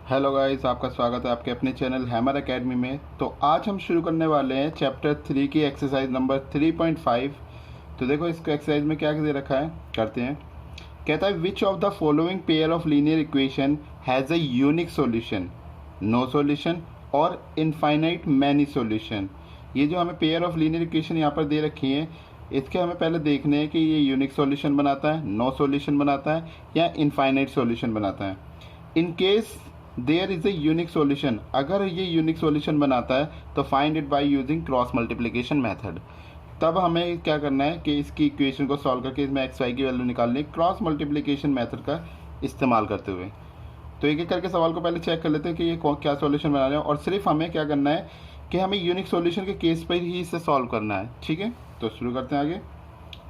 Hello guys, आपका स्वागत है आपके अपने चैनल हैमर एकेडमी में। तो आज हम शुरू करने वाले हैं चैप्टर 3 की एक्सरसाइज नंबर 3.5। तो देखो इसको एक्सरसाइज में क्या दे रखा है, करते हैं। कहता है which of the following pair of linear equation has a unique solution, no solution और इनफाइनाइट मैनी सॉल्यूशन। ये जो हमें पेयर ऑफ लीनियर इक्वेशन यहाँ पर दे रखी है, इसके हमें पहले देखने हैं कि ये यूनिक सॉल्यूशन बनाता है, नो सॉल्यूशन बनाता है या इनफाइनाइट सॉल्यूशन बनाता है। In case there is a unique solution, अगर ये यूनिक सॉल्यूशन बनाता है तो find it by using cross multiplication method. तब हमें क्या करना है कि इसकी इक्वेशन को सॉल्व करके इसमें एक्स वाई की वैल्यू निकालनी है क्रॉस मल्टीप्लिकेशन मेथड का इस्तेमाल करते हुए। तो एक एक करके सवाल को पहले चेक कर लेते हैं कि ये क्या सॉल्यूशन बना रहे हैं, और सिर्फ हमें क्या करना है कि हमें यूनिक सॉल्यूशन के केस पर ही इसे सॉल्व करना है। ठीक है, तो शुरू करते हैं आगे।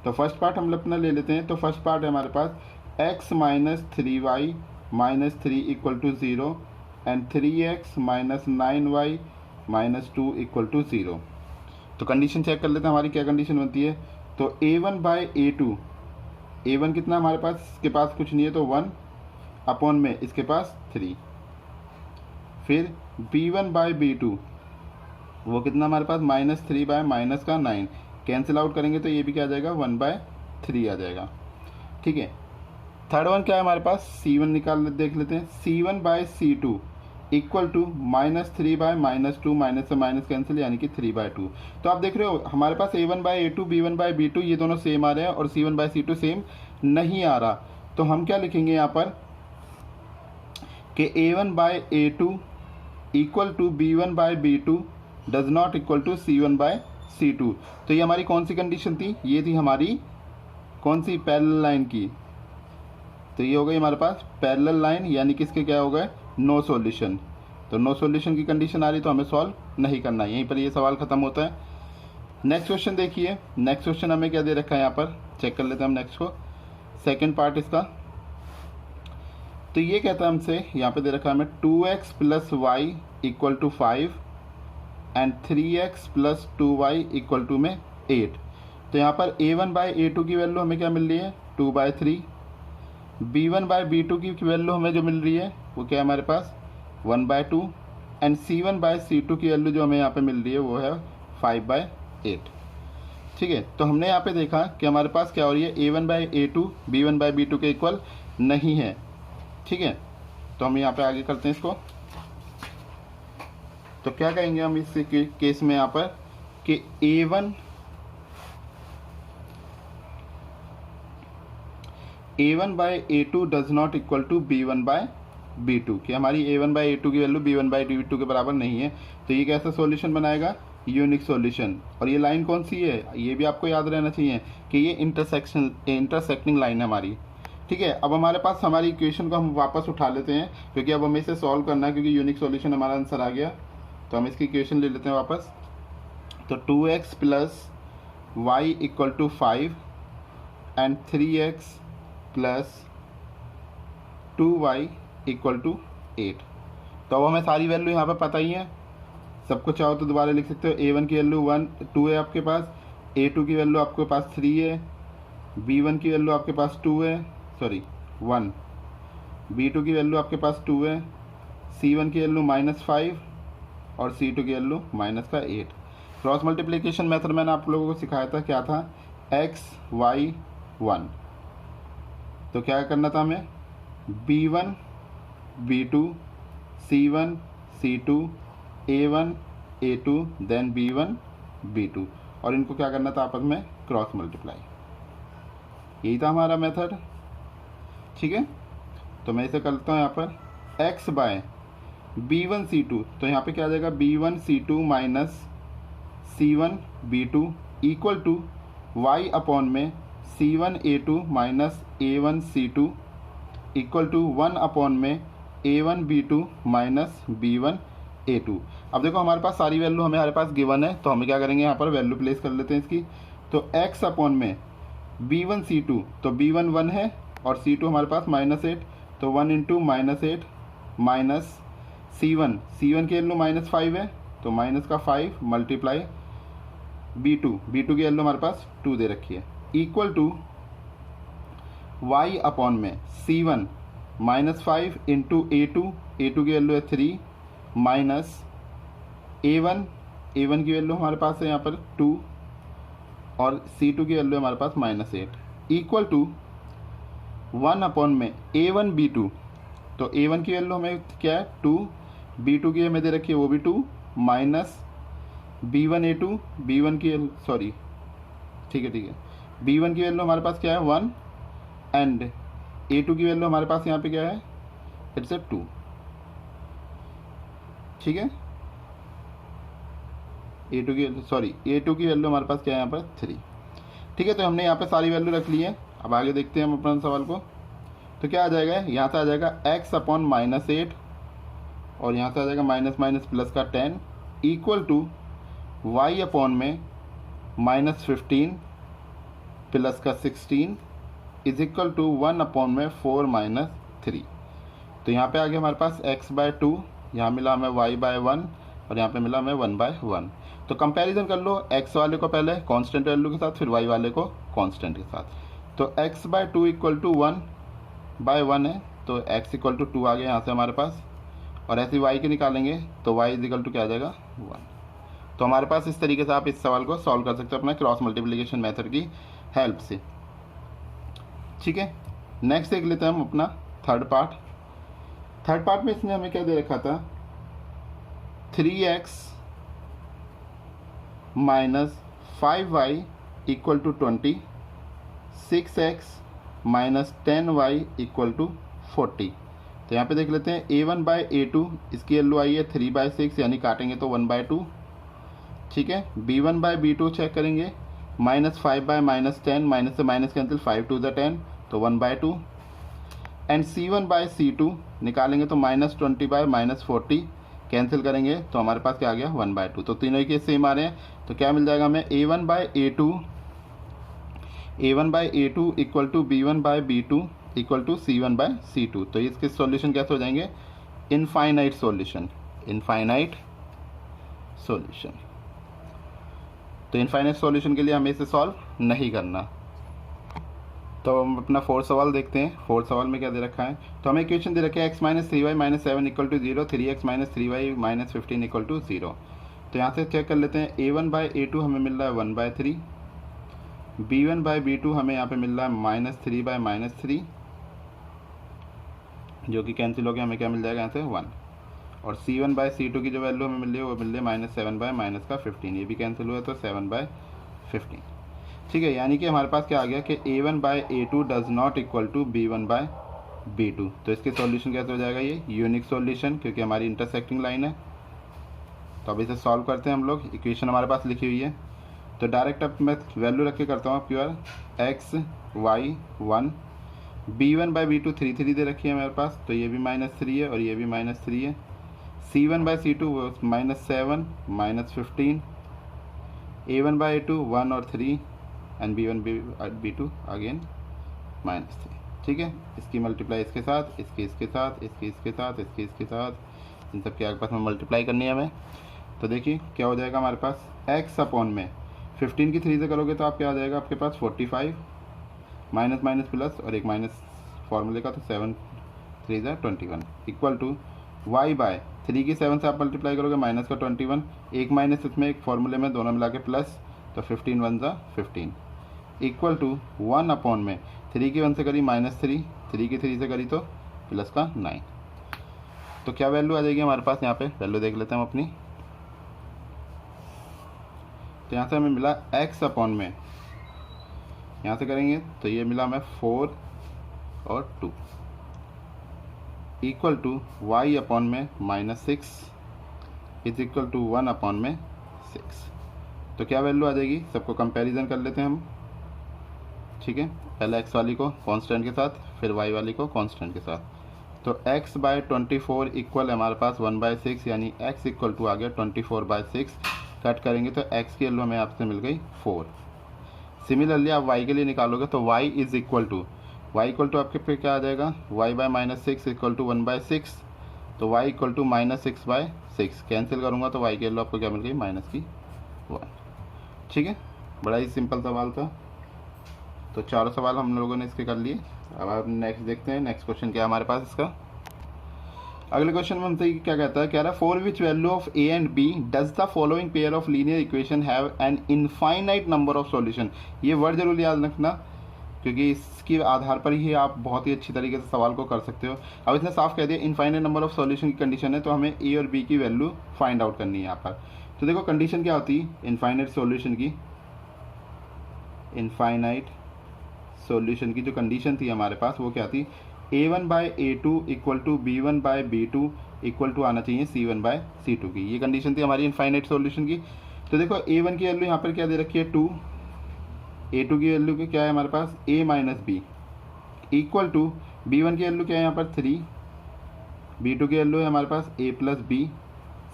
तो फर्स्ट पार्ट हम अपना ले लेते हैं। तो फर्स्ट पार्ट है हमारे पास x minus 3y minus 3 equal to 0 and 3x minus 9y minus 2 equal to 0। तो कंडीशन चेक कर लेते हैं हमारी क्या कंडीशन बनती है। तो a1 बाई a2, a1 कितना हमारे पास, इसके पास कुछ नहीं है तो 1 अपॉन में इसके पास 3। फिर b1 बाई b2, वो कितना हमारे पास माइनस 3 बाय माइनस का 9, कैंसिल आउट करेंगे तो ये भी क्या आ जाएगा 1 बाय 3 आ जाएगा। ठीक है, थर्ड वन क्या है हमारे पास, c1 निकाल देख लेते हैं। c1 by c2 equal to minus 3 by minus 2, minus से माइनस कैंसिल यानी कि 3 बाय 2। तो आप देख रहे हो हमारे पास a1 by a2 b1 by b2 ये दोनों सेम आ रहे हैं और c1 बाय c2 सेम नहीं आ रहा। तो हम क्या लिखेंगे यहाँ पर कि a1 by a2 equal to b1 by b2 does not equal to c1 by c2। तो ये हमारी कौन सी कंडीशन थी, ये थी हमारी कौन सी, पैरेलल लाइन की। तो ये हो गई हमारे पास पैरेलल लाइन, यानी कि इसके क्या हो गए, नो सॉल्यूशन। तो नो सॉल्यूशन की कंडीशन आ रही तो हमें सॉल्व नहीं करना है, यहीं पर ये सवाल खत्म होता है। नेक्स्ट क्वेश्चन देखिए, नेक्स्ट क्वेश्चन हमें क्या दे रखा है यहाँ पर, चेक कर लेते हैं हम नेक्स्ट को, सेकेंड पार्ट इसका। तो ये कहता है हमसे, यहाँ पे दे रखा है हमें 2x plus y equal to 5 and 3x plus 2y equal to में 8। तो यहाँ पर a1 बाई a2 की वैल्यू हमें क्या मिल रही है 2 बाई 3, b1 बाय b2 की वैल्यू हमें जो मिल रही है वो क्या है हमारे पास 1 by 2 and c1 by c2 की वैल्यू जो हमें यहाँ पे मिल रही है वो है 5 बाय 8। ठीक है, तो हमने यहाँ पे देखा कि हमारे पास क्या हो रही है a1 by a2 b1 by b2 के इक्वल नहीं है। ठीक है, तो हम यहाँ पे आगे करते हैं इसको। तो क्या कहेंगे हम इस केस में यहाँ पर कि a1 by a2 does not equal to b1 by b2, कि हमारी a1 बाई a2 की वैल्यू b1 बाई b2 के बराबर नहीं है। तो ये कैसा सॉल्यूशन बनाएगा, यूनिक सॉल्यूशन। और ये लाइन कौन सी है, ये भी आपको याद रहना चाहिए कि ये इंटरसेक्टिंग लाइन है हमारी। ठीक है, अब हमारे पास हमारी इक्वेशन को हम वापस उठा लेते हैं, क्योंकि अब हमें इसे सॉल्व करना है, क्योंकि यूनिक सॉल्यूशन हमारा आंसर आ गया। तो हम इसकी इक्वेशन ले लेते हैं वापस। तो 2x plus y equal to 5 and 3x plus 2y equal to 8। तो अब हमें सारी वैल्यू यहाँ पे पता ही है, सबको चाहो तो दोबारा लिख सकते हो। a1 की वैल्यू 2 है आपके पास, a2 की वैल्यू आपके पास 3 है, b1 की वैल्यू आपके पास 2 है, सॉरी 1, b2 की वैल्यू आपके पास 2 है, c1 की वैल्यू -5 और c2 की वैल्यू माइनस का 8। क्रॉस मल्टीप्लिकेशन मेथड मैंने आप लोगों को सिखाया था, क्या था, x y 1। तो क्या करना था हमें, b1 b2 c1 c2 a1 a2 then b1 b2, और इनको क्या करना था आपस में क्रॉस मल्टीप्लाई। यही था हमारा मेथड। ठीक है, तो मैं इसे करता हूँ यहाँ पर x बाय b1 c2। तो यहाँ पे क्या आ जाएगा b1 c2 minus c1 b2 equal to y upon में c1 a2 minus a1 c2 equal to 1 upon में a1 b2 minus b1 a2। अब देखो हमारे पास सारी वैल्यू हमारे पास गिवन है, तो हमें क्या करेंगे यहाँ पर वैल्यू प्लेस कर लेते हैं इसकी। तो x अपॉन में b1 c2, तो b1 1 है और c2 हमारे पास -8, तो 1 इंटू -8 माइनस c1 की वैल्यू -5 है तो माइनस का 5 मल्टीप्लाई b2 की वैल्यू हमारे पास 2 दे रखी है इक्वल टू y अपॉन में c1 -5 इंटू a2 A2 की वैल्यू है 3 माइनस A1 की वैल्यू हमारे पास है यहाँ पर 2 और C2 की वैल्यू हमारे पास -8 इक्वल टू 1 अपॉन में A1 B2। तो A1 की वैल्यू हमें क्या है 2, B2 की हमें दे रखी है वो भी 2 माइनस B1 A2 B1 की सॉरी ठीक है B1 की वैल्यू हमारे पास क्या है 1 एंड A2 की वैल्यू हमारे पास यहाँ पे क्या है इट्स ए 2। ठीक है A2 की वैल्यू हमारे पास क्या है यहाँ पर 3। ठीक है, तो हमने यहाँ पे सारी वैल्यू रख ली है। अब आगे देखते हैं हम अपना सवाल को। तो क्या आ जाएगा, यहाँ से आ जाएगा x अपॉन -8 और यहाँ से आ जाएगा माइनस माइनस प्लस का 10 इक्वल टू y अपॉन में -15 प्लस का 16 इज इक्वल टू 1 अपॉन में 4 - 3। तो यहाँ पे आ गया हमारे पास x/2, यहाँ मिला हमें y/1 और यहाँ पे मिला हमें 1/1। तो कंपैरिजन कर लो x वाले को पहले कांस्टेंट वैल्यू के साथ, फिर y वाले को कांस्टेंट के साथ। तो x/2 इक्वल टू 1/1 है, तो x इक्वल टू 2 आ गया यहाँ से हमारे पास। और ऐसे y के निकालेंगे तो y इज इक्वल टू क्या आ जाएगा 1। तो हमारे पास इस तरीके से आप इस सवाल को सॉल्व कर सकते हो अपना क्रॉस मल्टीप्लिकेशन मेथड की हेल्प से। ठीक है, नेक्स्ट देख लेते हैं हम अपना थर्ड पार्ट में इसने हमें क्या दे रखा था 3x minus 5y equal to 20, 6x minus 10y equal to 40। तो यहाँ पे देख लेते हैं A1/A2 इसकी वैल्यू आई है 3/6 यानी काटेंगे तो 1/2। ठीक है, B1/B2 चेक करेंगे -5/-10 माइनस से माइनस कैंसिल 5 to the 10 तो 1/2 एंड C1/C2 निकालेंगे तो -20/-40 कैंसिल करेंगे तो हमारे पास क्या आ गया 1/2। तो तीनों ही केस सेम आ रहे हैं, तो क्या मिल जाएगा हमें A1/A2 equal to B1/B2 equal to C1/C2। तो इसके सॉल्यूशन कैसे हो जाएंगे इनफाइनाइट सॉल्यूशन। तो इनफाइनाइट सॉल्यूशन के लिए हमें इसे सॉल्व नहीं करना। तो हम अपना फोर्थ सवाल देखते हैं। फोर्थ सवाल में क्या दे रखा है, तो हमें इक्वेशन दे रखा है x - 3y - 7 equal to 0, 3x - 3y - 15 equal to 0। तो यहाँ से चेक कर लेते हैं A1/A2 हमें मिल रहा है 1/3, B1/B2 हमें यहाँ पे मिल रहा है -3/-3 जो कि कैंसिल हो गया, हमें क्या मिल जाएगा यहाँ से 1। और C1/C2 की जो वैल्यू हमें मिल रही है वो मिल रही है -7/-15, ये भी कैंसिल हुआ तो 7/15। ठीक है, यानी कि हमारे पास क्या आ गया कि A1/A2 does not equal to B1/B2। तो इसके सॉल्यूशन कैसे हो जाएगा, ये यूनिक सॉल्यूशन, क्योंकि हमारी इंटरसेक्टिंग लाइन है। तो अब इसे सॉल्व करते हैं हम लोग। इक्वेशन हमारे पास लिखी हुई है, तो डायरेक्ट अब मैं वैल्यू रख के करता हूँ प्योर x y 1, B1/B2 3 दे रखी है हमारे पास, तो ये भी -3 है और ये भी -3 है। C1/C2 -7 -15, A1/A2 1 और 3 एंड B1/B2 अगेन -3। ठीक है, इसकी मल्टीप्लाई इसके साथ, इसके साथ, इसके साथ, इन सब के आपस में मल्टीप्लाई करनी है हमें। तो देखिए क्या हो जाएगा हमारे पास x अपॉन में 15 की 3 से करोगे तो आप क्या आ जाएगा आपके पास 45 माइनस माइनस प्लस और एक माइनस फॉर्मूले का, तो 7 3 21 इक्वल टू y/3 की 7 से आप मल्टीप्लाई करोगे माइनस का 21, एक माइनस इसमें एक फॉर्मूले में दोनों मिला के प्लस, तो 15 1 15 इक्वल टू 1 अपॉन में 3 की 1 से करी -3, 3 की 3 से करी तो प्लस का 9। तो क्या वैल्यू आ जाएगी हमारे पास, यहाँ पे वैल्यू देख लेते हैं हम अपनी। तो यहाँ से हमें मिला x अपॉन में, यहाँ से करेंगे तो ये मिला हमें 4 और 2 इक्वल टू y अपॉन में -6 इज इक्वल टू 1 अपॉन में 6। तो क्या वैल्यू आ जाएगी, सबको कंपैरिजन कर लेते हैं हम। ठीक है, पहले x वाली को कांस्टेंट के साथ, फिर y वाली को कांस्टेंट के साथ। तो x/24 इक्वल हमारे पास 1/6, यानी x इक्वल टू आ गया 24/6। कट करेंगे तो x की वैल्यू हमें आपसे मिल गई 4। सिमिलरली आप y के लिए निकालोगे तो y इज इक्वल टू आपके पे क्या आ जाएगा, y/-6 इक्वल टू 1/6, तो y इक्वल टू -6/6 कैंसिल करूँगा तो y की वैल्यू आपको क्या मिल गई -1। ठीक है, बड़ा ही सिंपल सवाल था। तो चारों सवाल हम लोगों ने इसके कर लिए। अब आप नेक्स्ट देखते हैं, नेक्स्ट क्वेश्चन क्या है हमारे पास इसका। अगले क्वेश्चन में हमसे क्या कहता है, कह रहा है for which value of a and b does the following pair of linear equation have an infinite number of solution. ये वर्ड जरूर याद रखना, क्योंकि इसके आधार पर ही आप बहुत ही अच्छी तरीके से सवाल को कर सकते हो। अब इसने साफ कह दिया इनफाइनाइट नंबर ऑफ सॉल्यूशन की कंडीशन है, तो हमें ए और बी की वैल्यू फाइंड आउट करनी है यहाँ पर। तो देखो कंडीशन क्या होती है इनफाइनाइट सॉल्यूशन की। इनफाइनाइट सॉल्यूशन की जो कंडीशन थी हमारे पास वो क्या थी, a1/a2 equal to b1/b2 equal to आना चाहिए c1/c2 की। ये कंडीशन थी हमारी इनफाइनाइट सॉल्यूशन की। तो देखो a1 की वैल्यू यहाँ पर क्या दे रखी है 2, a2 की वैल्यू क्या है हमारे पास a minus b equal to b1 की वैल्यू क्या है यहाँ पर 3, b2 की वैल्यू है हमारे पास a प्लस बी,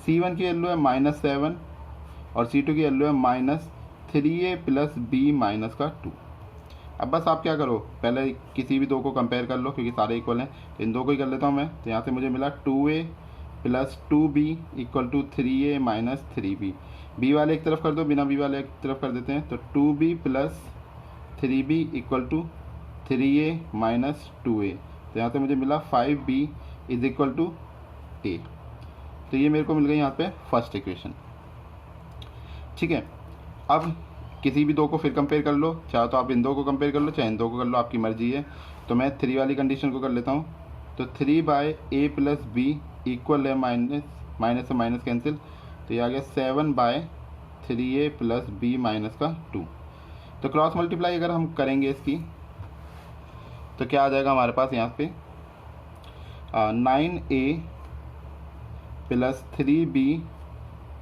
c1 की वैल्यू है -7 और c2 की वैल्यू है -3a प्लस बी माइनस का 2। अब बस आप क्या करो, पहले किसी भी दो को कंपेयर कर लो क्योंकि सारे इक्वल हैं, तो इन दो को ही कर लेता हूँ मैं। तो यहाँ से मुझे मिला 2a plus 2b equal to 3a minus 3b। B वाले एक तरफ कर दो, बिना बी वाले एक तरफ कर देते हैं, तो 2b plus 3b equal to 3a minus 2a। तो यहाँ से मुझे मिला 5b is equal to a। तो ये मेरे को मिल गई यहाँ पे फर्स्ट इक्वेशन। ठीक है, अब किसी भी दो को फिर कंपेयर कर लो, चाहे तो आप इन दो को कंपेयर कर लो चाहे इन दो को कर लो, आपकी मर्जी है। तो मैं 3 वाली कंडीशन को कर लेता हूँ। तो 3/a प्लस बी इक्वल है माइनस से माइनस कैंसिल, तो ये आ गया 7/3a प्लस बी माइनस का 2। तो क्रॉस मल्टीप्लाई अगर हम करेंगे इसकी तो क्या आ जाएगा हमारे पास यहाँ पे 9a plus 3b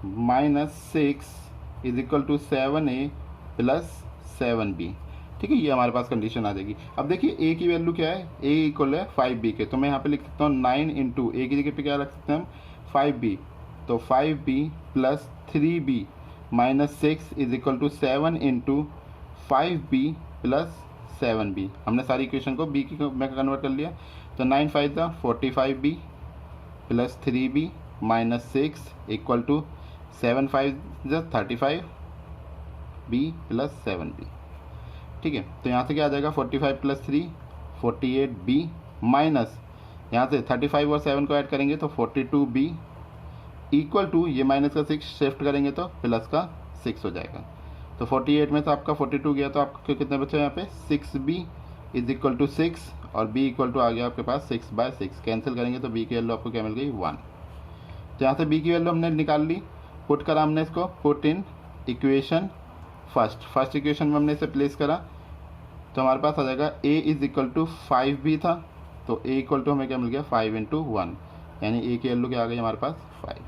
minus 6 is equal to 7a plus 7b। ठीक है, ये हमारे पास कंडीशन आ जाएगी। अब देखिए a की वैल्यू क्या है, a इक्वल है 5b के, तो मैं यहाँ पे लिख सकता हूँ 9 इंटू a की जगह पे क्या रख सकते हैं हम 5b। तो 5b plus 3b minus 6 is equal to 7 into 5b plus 7b। हमने सारी इक्वेशन को b की में कन्वर्ट कर लिया। तो 9 5 था 45b plus 3b minus 6 equal to 7 5 35 b plus 7b। ठीक है, तो यहाँ से क्या आ जाएगा 45 प्लस 3 48b माइनस यहाँ से 35 और 7 को ऐड करेंगे तो 42b इक्वल टू ये माइनस का 6 शिफ्ट करेंगे तो प्लस का 6 हो जाएगा। तो 48 में से आपका 42 गया तो आपके कितने बचे यहाँ पे 6b इज इक्वल टू 6 और b इक्वल टू आ गया आपके पास 6/6। कैंसिल करेंगे तो b की वैल्यू आपको क्या मिल गई 1। तो यहाँ से b की वैल्यू हमने निकाल ली, पुट करा हमने इसको, put in equation first equation में हमने इसे प्लेस करा तो हमारे पास आ जाएगा a is equal to 5b था, तो a इक्वल टू हमें क्या मिल गया 5 इंटू 1, यानी a की वैल्यू क्या आ गई हमारे पास 5।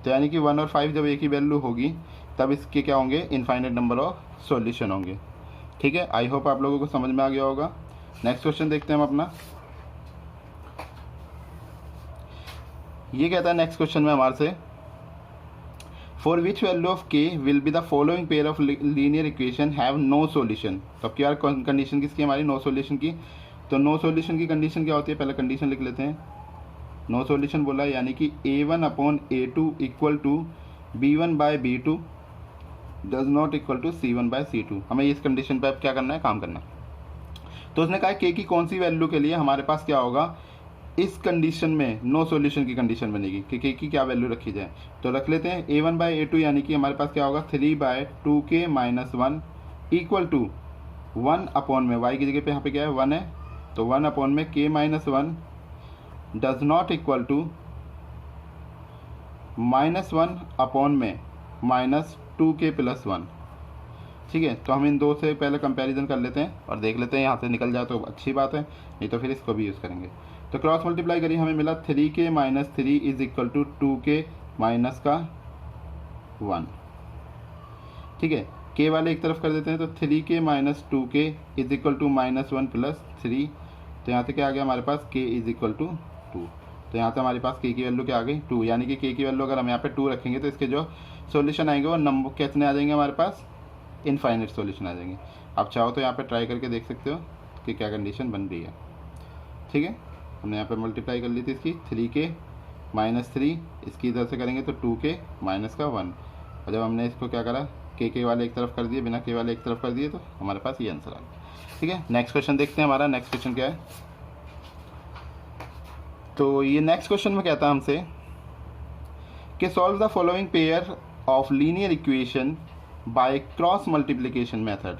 तो यानी कि 1 और 5 जब a की वैल्यू होगी तब इसके क्या होंगे इनफाइनाइट नंबर ऑफ सॉल्यूशन होंगे। ठीक है, आई होप आप लोगों को समझ में आ गया होगा। नेक्स्ट क्वेश्चन देखते हैं हम अपना। ये कहता है नेक्स्ट क्वेश्चन में हमारे से for which value of k will be the following pair of linear equation have no solution. तो अब क्या कंडीशन किसकी हमारी नो सॉल्यूशन की। तो नो सॉल्यूशन की कंडीशन क्या होती है, पहले कंडीशन लिख लेते हैं। नो सॉल्यूशन बोला है यानी कि a1/a2 equal to b1/b2 does not equal to c1/c2। हमें इस कंडीशन पर अब क्या करना है, काम करना है। तो उसने कहा k की कौन सी वैल्यू के लिए हमारे पास क्या होगा, इस कंडीशन में नो सॉल्यूशन की कंडीशन बनेगी कि k की क्या वैल्यू रखी जाए। तो रख लेते हैं a1/a2 यानी कि हमारे पास क्या होगा 3/2k minus 1 equal to 1 upon में y की जगह पे यहाँ पे क्या है 1 है, तो 1 अपॉन में k minus 1 does not equal to -1 upon में -2k प्लस 1। ठीक है, तो हम इन दो से पहले कंपैरिजन कर लेते हैं और देख लेते हैं, यहाँ से निकल जाए तो अच्छी बात है, नहीं तो फिर इसको भी यूज़ करेंगे। तो क्रॉस मल्टीप्लाई करिए, हमें मिला 3k minus 3 is equal to 2k minus का 1। ठीक है, k वाले एक तरफ कर देते हैं, तो 3k minus 2k is equal to -1 plus 3। तो यहाँ से क्या आ गया हमारे पास k इज इक्वल टू 2। तो यहाँ से हमारे पास k की वैल्यू क्या आ गई 2, यानी कि k की वैल्यू अगर हम यहाँ पे 2 रखेंगे तो इसके जो सॉल्यूशन आएंगे वो नंबर कितने आ जाएंगे हमारे पास, इनफाइनाइट सॉल्यूशन आ जाएंगे। आप चाहो तो यहाँ पे ट्राई करके देख सकते हो कि क्या कंडीशन बन रही है। ठीक है, हमने यहाँ पे मल्टीप्लाई कर ली थी इसकी 3k माइनस 3, इसकी इधर से करेंगे तो 2k माइनस का 1, और जब हमने इसको क्या करा k वाले एक तरफ कर दिए, बिना k वाले एक तरफ कर दिए, तो हमारे पास ये आंसर आ गया। ठीक है, नेक्स्ट क्वेश्चन देखते हैं। हमारा नेक्स्ट क्वेश्चन क्या है। तो ये नेक्स्ट क्वेश्चन में कहता है हमसे कि solve the following pair of linear equation by cross multiplication method.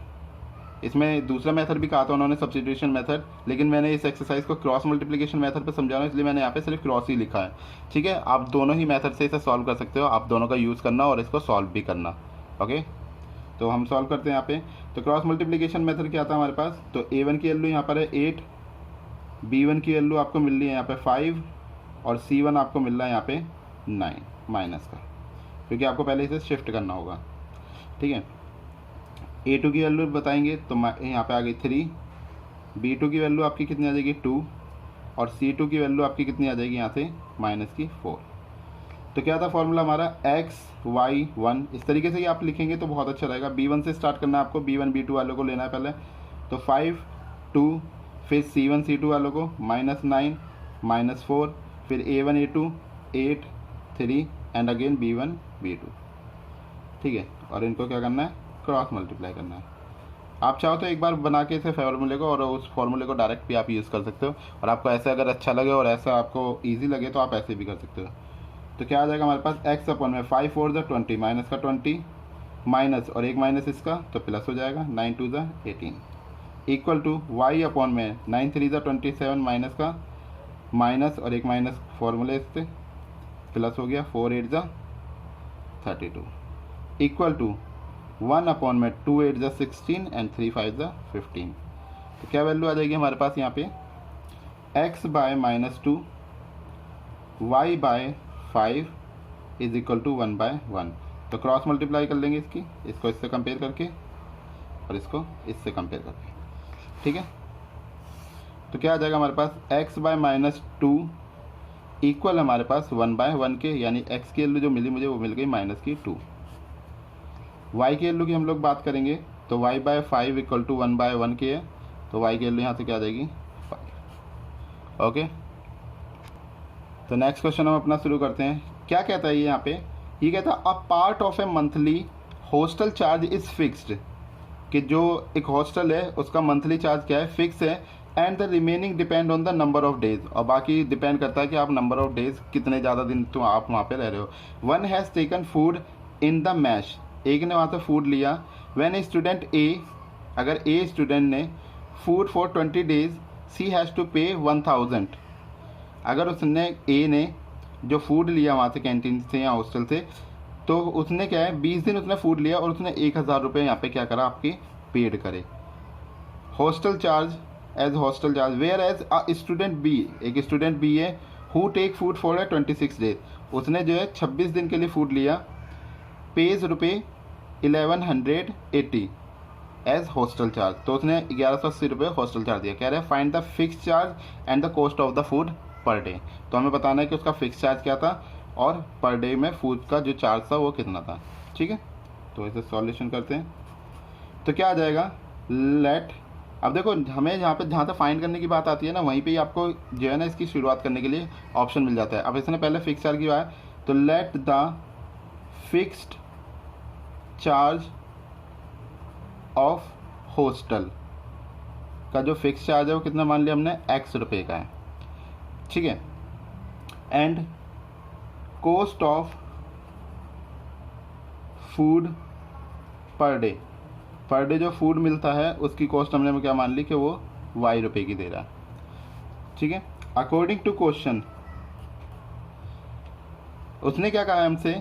इसमें दूसरा मेथड भी कहा था उन्होंने, सब्स्टिट्यूशन मेथड, लेकिन मैंने इस एक्सरसाइज को क्रॉस मल्टीप्लिकेशन मेथड पे समझाना, इसलिए मैंने यहाँ पे सिर्फ क्रॉस ही लिखा है। ठीक है, आप दोनों ही मेथड से इसे सॉल्व कर सकते हो, आप दोनों का यूज़ करना और इसको सॉल्व भी करना। ओके, तो हम सॉल्व करते हैं यहाँ पे। तो क्रॉस मल्टीप्लिकेशन मेथड क्या था हमारे पास, तो A1 की वैल्यू यहाँ पर है 8, B1 की वैल्यू आपको मिल रही है यहाँ पे 5 और C1 आपको मिल रहा है यहाँ पे 9 माइनस का, क्योंकि आपको पहले इसे शिफ्ट करना होगा। ठीक है, A2 की वैल्यू बताएंगे तो यहाँ पे आ गई 3, B2 की वैल्यू आपकी कितनी आ जाएगी 2 और C2 की वैल्यू आपकी कितनी आ जाएगी यहाँ से -4। तो क्या था फॉर्मूला हमारा x y 1, इस तरीके से ही आप लिखेंगे तो बहुत अच्छा रहेगा। B1 से स्टार्ट करना है आपको, B1 B2 वालों को लेना है पहले, तो 5 2, फिर C1 C2 वालों को -9 -4, फिर A1 A2 8 3 and again B1 B2। ठीक है, और इनको क्या करना है, क्रॉस मल्टीप्लाई करना है। आप चाहो तो एक बार बना के इसे फार्मूले को और उस फार्मूले को डायरेक्ट भी आप यूज़ कर सकते हो, और आपको ऐसा अगर अच्छा लगे और ऐसा आपको ईजी लगे तो आप ऐसे भी कर सकते हो। तो क्या आ जाएगा हमारे पास, x अपॉन में 5 4 ज़ा 20 माइनस का 20 माइनस और एक माइनस इसका तो प्लस हो जाएगा 9 2 ज़ा 18 इक्वल टू y अपॉन में 9 3 ज़ा 27 माइनस का माइनस और एक माइनस फॉर्मूले इससे प्लस हो गया 4 8 ज़ा 32 इक्वल टू 1 अपॉन में 2 8 ज़ा 16 एंड 3 5 ज़ा 15। तो क्या वैल्यू आ जाएगी हमारे पास यहाँ पे, x by -2 y by 5 is equal to 1 by 1। तो क्रॉस मल्टीप्लाई कर लेंगे इसको इससे कंपेयर करके और इसको इससे कंपेयर करके। ठीक है, तो क्या आ जाएगा हमारे पास, x बाय -2 इक्वल हमारे पास 1 बाय 1 के, यानी x की वैल्यू जो मिली मुझे वो मिल गई -2। y की वैल्यू की हम लोग बात करेंगे तो y by 5 equal to 1 by 1 के है, तो y की वैल्यू यहाँ से क्या आ जाएगी 5। ओके, तो नेक्स्ट क्वेश्चन हम अपना शुरू करते हैं। क्या कहता है ये यहाँ पे, ये कहता है a part of A monthly hostel charge is fixed, कि जो एक हॉस्टल है उसका मंथली चार्ज क्या है, फिक्स है, and the remaining depend on the number of days, और बाकी डिपेंड करता है कि आप नंबर ऑफ डेज कितने ज़्यादा दिन तो आप वहाँ पे रह रहे हो। One has taken food in the mash, एक ने वहाँ से फूड लिया। व्हेन ए स्टूडेंट ए, अगर ए स्टूडेंट ने food for 20 days she has to pay 1000। अगर उसने ए ने जो फूड लिया वहाँ से कैंटीन से या हॉस्टल से, तो उसने क्या है 20 दिन उसने फूड लिया और उसने 1000 रुपये यहाँ पे क्या करा आपके पेड करे। Hostel charge as hostel charge, whereas a student B, एक स्टूडेंट बी है who take food for 26 days, उसने जो है 26 दिन के लिए फूड लिया, पेज रुपये 1180 एज हॉस्टल चार्ज, तो उसने 1180 रुपये हॉस्टल चार्ज दिया। कह रहे हैं find the fix charge and the cost of the food per day, तो हमें बताना है कि उसका फिक्स चार्ज क्या था और पर डे में फूड का जो चार्ज था वो कितना था। ठीक है, तो इसे सॉल्यूशन करते हैं। तो क्या आ जाएगा, लेट, अब देखो हमें यहाँ पे जहाँ तक फाइंड करने की बात आती है ना, वहीं पे ही आपको जो है ना इसकी शुरुआत करने के लिए ऑप्शन मिल जाता है। अब इसने पहले फिक्स चार्ज किया है, तो let the fixed charge of hostel का जो फिक्स चार्ज है वो कितना मान लिया हमने, x रुपये का है। ठीक है, and cost of food per day, per day जो फूड मिलता है उसकी कॉस्ट हमने क्या मान ली कि वो y रुपये की दे रहा है। ठीक है, अकॉर्डिंग टू क्वेश्चन उसने क्या कहा हमसे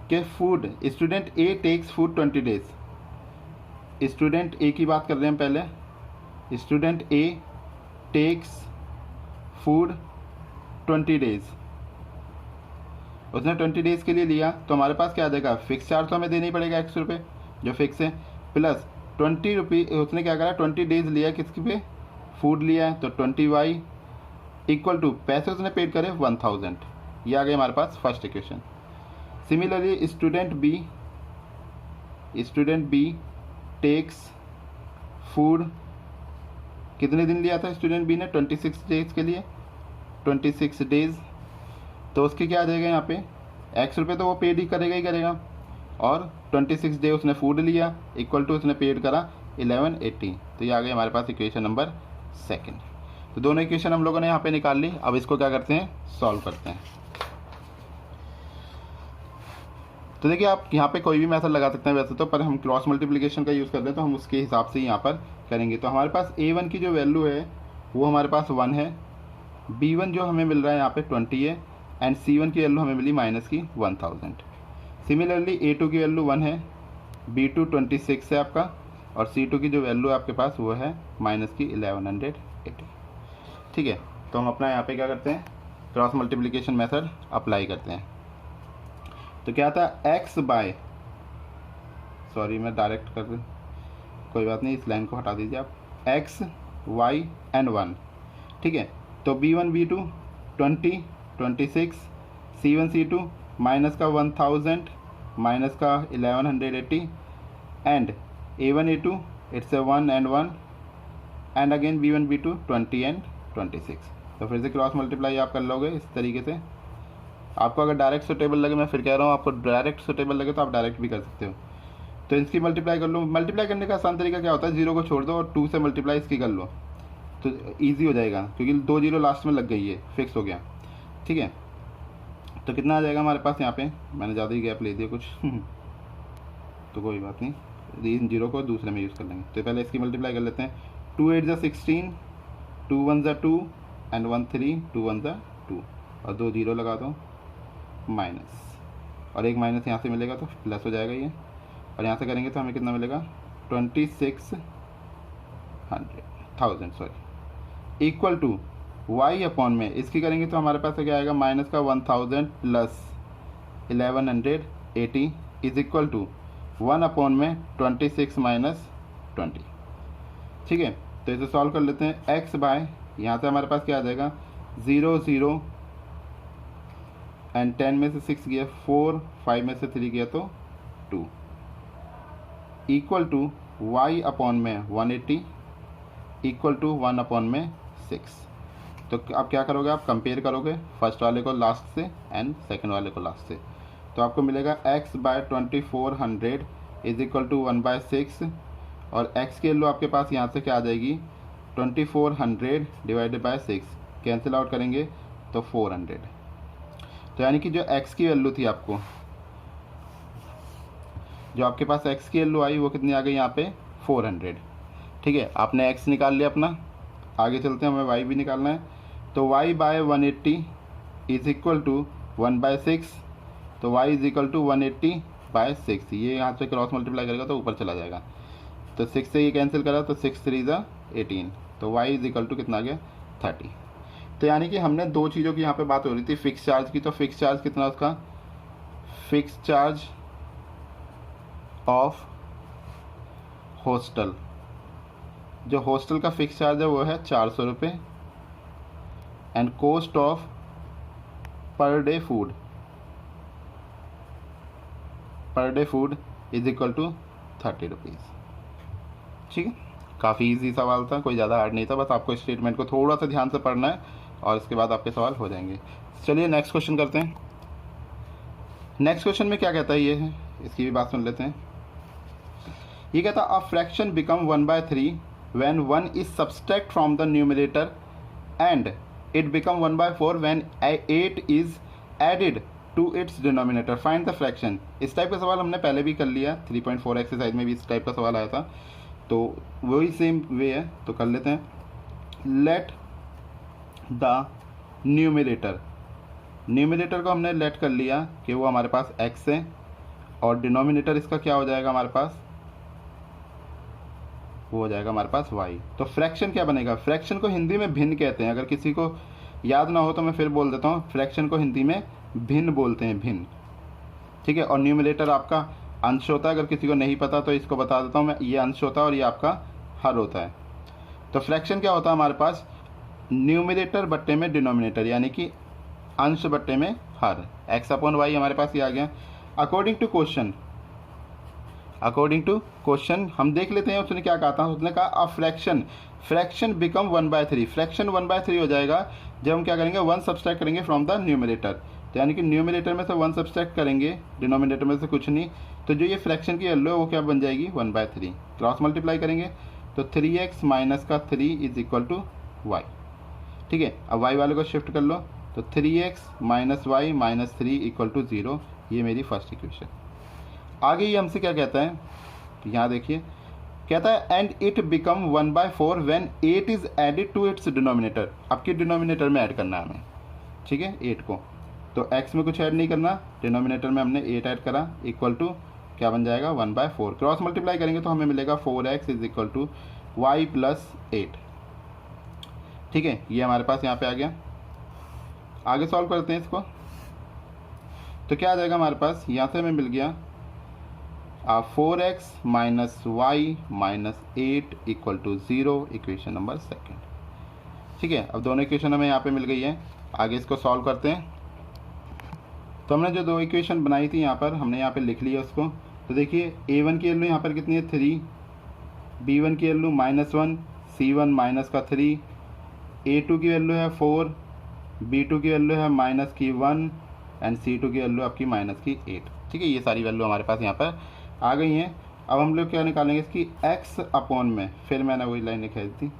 कि फूड स्टूडेंट ए टेक्स फूड 20 डेज, स्टूडेंट ए की बात कर रहे हैं हम पहले, स्टूडेंट ए टेक्स फूड 20 डेज, उसने 20 डेज के लिए लिया, तो हमारे पास क्या आ जाएगा, फिक्स चार्ज तो हमें देना ही पड़ेगा x रुपये जो फिक्स है, प्लस 20 रुपये उसने क्या करा 20 डेज लिया, किसके पे, फूड लिया है, तो 20y इक्वल टू पैसे उसने पेड करे 1000। ये आ गया हमारे पास first equation. Similarly student B takes food, कितने दिन लिया था स्टूडेंट बी ने, 26 डेज के लिए, 26 डेज, तो उसके क्या आ जाएगा यहाँ पे, x रुपये तो वो पेड ही करेगा ही करेगा, और 26 डे उसने फूड लिया इक्वल टू उसने पेड करा 1180। तो ये आ गया हमारे पास इक्वेशन नंबर सेकंड। तो दोनों इक्वेशन हम लोगों ने यहाँ पे निकाल ली। अब इसको क्या करते हैं, सॉल्व करते हैं। तो देखिए आप यहाँ पे कोई भी मेथड लगा सकते हैं वैसे तो, पर हम क्रॉस मल्टीप्लिकेशन का यूज़ करते हैं तो हम उसके हिसाब से यहाँ पर करेंगे। तो हमारे पास A1 की जो वैल्यू है वो हमारे पास 1 है, B1 जो हमें मिल रहा है यहाँ पे 20 है, एंड C1 की वैल्यू हमें मिली माइनस की 1000। सिमिलरली A2 की वैल्यू 1 है, B2 26 है आपका, और C2 की जो वैल्यू आपके पास वो है माइनस की 1180। ठीक है, तो हम अपना यहाँ पे क्या करते हैं, क्रॉस मल्टीप्लिकेशन मेथड अप्लाई करते हैं। तो क्या था, x बाय, सॉरी मैं डायरेक्ट कर दूँ, कोई बात नहीं, इस लाइन को हटा दीजिए आप, x y एंड 1। ठीक है, तो B1 B2 20 26, C1 C2 minus का 1000 माइनस का 1180, and A1 A2 it's a 1 and 1, and again B1 B2 20 and 26। तो फिर से क्रॉस मल्टीप्लाई आप कर लोगे इस तरीके से। आपको अगर डायरेक्ट सुटेबल लगे, मैं फिर कह रहा हूँ आपको डायरेक्ट सुटेबल लगे तो आप डायरेक्ट भी कर सकते हो। तो इसकी मल्टीप्लाई कर लो। मल्टीप्लाई करने का आसान तरीका क्या होता है, 0 को छोड़ दो और 2 से मल्टीप्लाई इसकी कर लो, तो ईजी हो जाएगा, क्योंकि 2 0 लास्ट में लग गई है, फिक्स हो गया। ठीक है, तो कितना आ जाएगा हमारे पास, यहाँ पे मैंने ज़्यादा ही गैप ले दिया कुछ तो कोई बात नहीं, इन 0 को दूसरे में यूज़ कर लेंगे। तो पहले इसकी मल्टीप्लाई कर लेते हैं। 2 8 16, 2 1 2 एंड 1 3, 2 1 2, और 2 0 लगा दो, माइनस, और एक माइनस यहाँ से मिलेगा तो प्लस हो जाएगा ये, और यहाँ से करेंगे तो हमें कितना मिलेगा, 2600 sorry, equal to y upon में इसकी करेंगे तो हमारे पास क्या आएगा, माइनस का 1000 plus 1180 is equal to 1 upon में 26 माइनस 20। ठीक है, तो इसे सॉल्व कर लेते हैं। x बाय, यहाँ से हमारे पास क्या आ जाएगा, 0 0 एंड 10 में से 6 गया 4, 5 में से 3 गया तो 2, इक्वल टू y अपॉन में 180 इक्वल टू 1 अपॉन में 6। तो आप क्या करोगे, आप कंपेयर करोगे फर्स्ट वाले को लास्ट से एंड सेकंड वाले को लास्ट से, तो आपको मिलेगा x by 2400 is equal to 1/6, और x की वैल्यू आपके पास यहाँ से क्या आ जाएगी, 2400 डिवाइडेड बाय 6, कैंसिल आउट करेंगे तो 400। तो यानी कि जो x की वैल्यू थी आपको, जो आपके पास x की वैल्यू आई वो कितनी आ गई यहाँ पे, 400। ठीक है, आपने x निकाल लिया अपना, आगे चलते हैं, हमें y भी निकालना है। तो y by 180 is equal to 1/6, तो y इज इक्वल टू 180/6, ये यहाँ से क्रॉस मल्टीप्लाई करेगा तो ऊपर चला जाएगा, तो 6 से ये कैंसिल करा तो 6 3 18, तो y इज इक्वल टू कितना आ गया, 30। तो यानी कि हमने दो चीज़ों की यहाँ पे बात हो रही थी, फिक्स चार्ज की। तो फिक्स चार्ज कितना उसका, फिक्स चार्ज ऑफ हॉस्टल, जो हॉस्टल का फिक्स चार्ज है वो है 400 रुपये, and cost of per day food is equal to 30 rupees. ठीक है, काफ़ी इजी सवाल था, कोई ज़्यादा हार्ड नहीं था, बस आपको स्टेटमेंट को थोड़ा सा ध्यान से पढ़ना है और इसके बाद आपके सवाल हो जाएंगे। चलिए नेक्स्ट क्वेश्चन करते हैं। नेक्स्ट क्वेश्चन में क्या कहता है, ये है, इसकी भी बात सुन लेते हैं। ये कहता है, a fraction become 1/3 when 1 is subtract from the numerator and it become 1/4 when 8 is added to its denominator, find the fraction. इस टाइप का सवाल हमने पहले भी कर लिया, 3.4 एक्सरसाइज में भी इस टाइप का सवाल आया था, तो वही सेम वे है, तो कर लेते हैं। लेट द न्यूमरेटर को हमने लेट कर लिया कि वो हमारे पास x है, और डिनोमिनेटर इसका क्या हो जाएगा हमारे पास, वो हो जाएगा हमारे पास y। तो फ्रैक्शन क्या बनेगा, फ्रैक्शन को हिंदी में भिन्न कहते हैं, अगर किसी को याद ना हो तो मैं फिर बोल देता हूँ, फ्रैक्शन को हिंदी में भिन्न बोलते हैं, भिन्न। ठीक है, और न्यूमरेटर आपका अंश होता है, अगर किसी को नहीं पता तो इसको बता देता हूँ मैं, ये अंश होता है और ये आपका हर होता है। तो फ्रैक्शन क्या होता है हमारे पास, न्यूमरेटर बट्टे में डिनोमिनेटर, यानी कि अंश बट्टे में हर, x अपॉन वाई हमारे पास ये आ गया। अकॉर्डिंग टू क्वेश्चन हम देख लेते हैं उसने क्या कहा था। उसने कहा अ फ्रैक्शन बिकम 1/3, फ्रैक्शन 1/3 हो जाएगा जब हम क्या करेंगे, 1 सब्सट्रैक्ट करेंगे फ्रॉम द न्यूमरेटर। तो यानी कि न्यूमरेटर में से 1 सब्सट्रैक्ट करेंगे, डिनोमिनेटर में से कुछ नहीं, तो जो ये फ्रैक्शन की वैल्यू है वो क्या बन जाएगी, 1/3। क्रॉस मल्टीप्लाई करेंगे तो 3x माइनस का 3 इज इक्वल टू y। ठीक है, अब y वाले को शिफ्ट कर लो तो 3x minus y minus 3 equal to 0, ये मेरी फर्स्ट इक्वेशन। आगे ये हमसे क्या कहता है, यहाँ देखिए, कहता है and it become 1/4 when 8 is added to its denominator. आपके डिनोमिनेटर में ऐड करना है हमें, ठीक है, 8 को। तो x में कुछ ऐड नहीं करना, डिनोमिनेटर में हमने 8 ऐड करा, इक्वल टू क्या बन जाएगा 1/4। क्रॉस मल्टीप्लाई करेंगे तो हमें मिलेगा 4x is equal to y plus 8। ठीक है, ये हमारे पास यहाँ पे आ गया। आगे सॉल्व करते हैं इसको, तो क्या आ जाएगा हमारे पास, यहाँ से हमें मिल गया 4x minus y minus 8 equal to 0, equation number second. ठीक है, अब दोनों इक्वेशन हमें यहाँ पे मिल गई है। आगे इसको सॉल्व करते हैं। तो हमने जो दो इक्वेशन बनाई थी यहाँ पर, हमने यहाँ पे लिख लिया उसको। तो देखिए a1 की वैल्यू यहाँ पर कितनी है 3, b1 की वैल्यू -1, c1 माइनस का 3, a2 की वैल्यू है 4, b2 की वैल्यू है -1 एंड c2 की वैल्यू आपकी -8। ठीक है, ये सारी वैल्यू हमारे पास यहाँ पर आ गई हैं। अब हम लोग क्या निकालेंगे इसकी x अपॉन में, फिर मैंने वही लाइन लिखाई थी,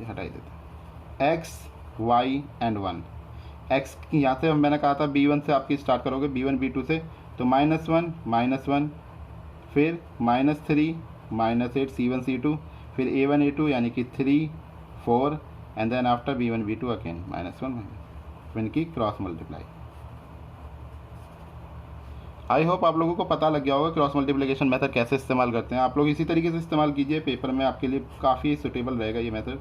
हटाई देते, x y एंड 1। x की यहाँ से मैंने कहा था b1 से आपकी स्टार्ट करोगे, b1 b2 से, तो -1 फिर -3 -8 c1 c2, फिर a1 a2 यानी कि 3 4 and then after b1 b2 again -1 इनकी क्रॉस मल्टीप्लाई। आई होप आप लोगों को पता लग गया होगा क्रॉस मल्टीप्लिकेशन मेथड कैसे इस्तेमाल करते हैं। आप लोग इसी तरीके से इस्तेमाल कीजिए, पेपर में आपके लिए काफ़ी सुटेबल रहेगा ये मेथड।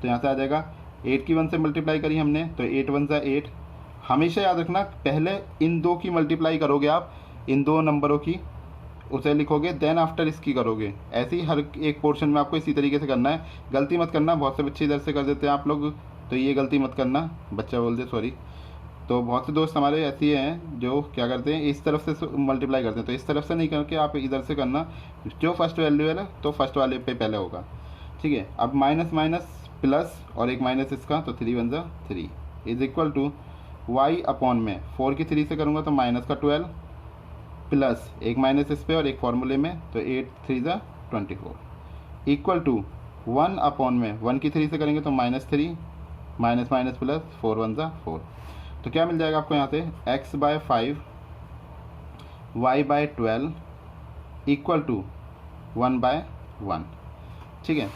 तो यहाँ से आ जाएगा 8 की 1 से मल्टीप्लाई करी हमने, तो 8 1 सा 8। हमेशा याद रखना, पहले इन दो की मल्टीप्लाई करोगे आप, इन दो नंबरों की, उसे लिखोगे, देन आफ्टर इसकी करोगे। ऐसे ही हर एक पोर्शन में आपको इसी तरीके से करना है। गलती मत करना, बहुत से बच्चे इधर से कर देते हैं आप लोग, तो ये गलती मत करना, बच्चा बोल दे सॉरी। तो बहुत से दोस्त हमारे ऐसे हैं जो क्या करते हैं, इस तरफ से मल्टीप्लाई करते हैं, तो इस तरफ से नहीं करके आप इधर से करना, जो फर्स्ट वैल्यू है तो फर्स्ट वाले पे पहले होगा। ठीक है, अब माइनस माइनस प्लस और एक माइनस इसका, तो 3 1 3 is equal to y upon में 4 की 3 से करूँगा तो माइनस का 12 प्लस एक माइनस इस पे और एक फार्मूले में, तो 8 3 24 इक्वल टू 1 अपॉन में 1 की 3 से करेंगे तो -3 माइनस माइनस प्लस 4 1 4। तो क्या मिल जाएगा आपको यहाँ से x/5 y/12 इक्वल टू 1/1। ठीक है,